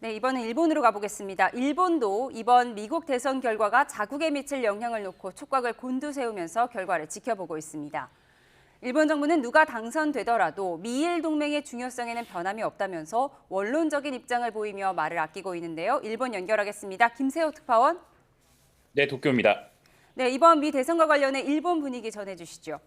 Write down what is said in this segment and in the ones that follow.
네, 이번엔 일본으로 가보겠습니다. 일본도 이번 미국 대선 결과가 자국에 미칠 영향을 놓고 촉각을 곤두세우면서 결과를 지켜보고 있습니다. 일본 정부는 누가 당선되더라도 미일 동맹의 중요성에는 변함이 없다면서 원론적인 입장을 보이며 말을 아끼고 있는데요. 일본 연결하겠습니다. 김세호 특파원. 네, 도쿄입니다. 네, 이번 미 대선과 관련해 일본 분위기 전해주시죠.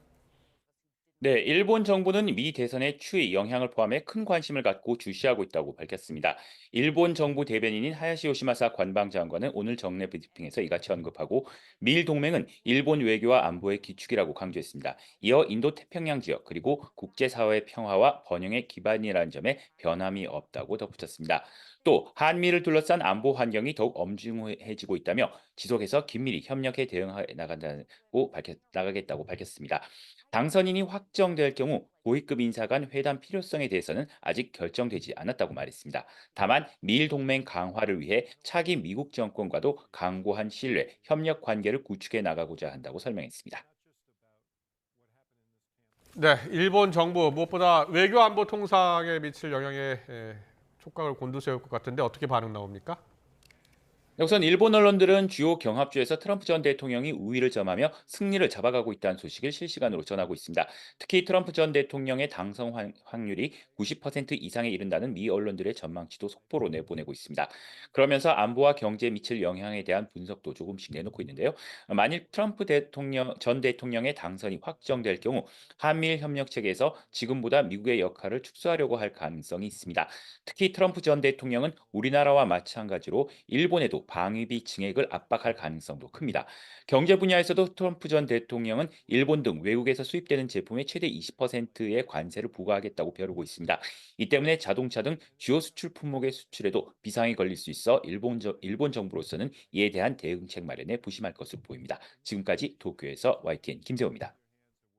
네, 일본 정부는 미 대선의 추이, 영향을 포함해 큰 관심을 갖고 주시하고 있다고 밝혔습니다. 일본 정부 대변인인 하야시 요시마사 관방장관은 오늘 정례 브리핑에서 이같이 언급하고 미일 동맹은 일본 외교와 안보의 기축이라고 강조했습니다. 이어 인도 태평양 지역 그리고 국제사회의 평화와 번영의 기반이라는 점에 변함이 없다고 덧붙였습니다. 또 한미를 둘러싼 안보 환경이 더욱 엄중해지고 있다며 지속해서 긴밀히 협력해 대응해 나가겠다고 밝혔습니다. 당선인이 확정될 경우 고위급 인사 간 회담 필요성에 대해서는 아직 결정되지 않았다고 말했습니다. 다만 미일 동맹 강화를 위해 차기 미국 정권과도 강고한 신뢰, 협력 관계를 구축해 나가고자 한다고 설명했습니다. 네, 일본 정부 무엇보다 외교 안보 통상에 미칠 영향에 촉각을 곤두세울 것 같은데 어떻게 반응 나옵니까? 우선 일본 언론들은 주요 경합주에서 트럼프 전 대통령이 우위를 점하며 승리를 잡아가고 있다는 소식을 실시간으로 전하고 있습니다. 특히 트럼프 전 대통령의 당선 확률이 90% 이상에 이른다는 미 언론들의 전망치도 속보로 내보내고 있습니다. 그러면서 안보와 경제에 미칠 영향에 대한 분석도 조금씩 내놓고 있는데요. 만일 트럼프 전 대통령의 당선이 확정될 경우 한미일 협력 체계에서 지금보다 미국의 역할을 축소하려고 할 가능성이 있습니다. 특히 트럼프 전 대통령은 우리나라와 마찬가지로 일본에도 방위비 증액을 압박할 가능성도 큽니다. 경제 분야에서도 트럼프 전 대통령은 일본 등 외국에서 수입되는 제품의 최대 20%의 관세를 부과하겠다고 벼르고 있습니다. 이 때문에 자동차 등 주요 수출 품목의 수출에도 비상이 걸릴 수 있어 일본 정부로서는 이에 대한 대응책 마련에 부심할 것으로 보입니다. 지금까지 도쿄에서 YTN 김세호입니다.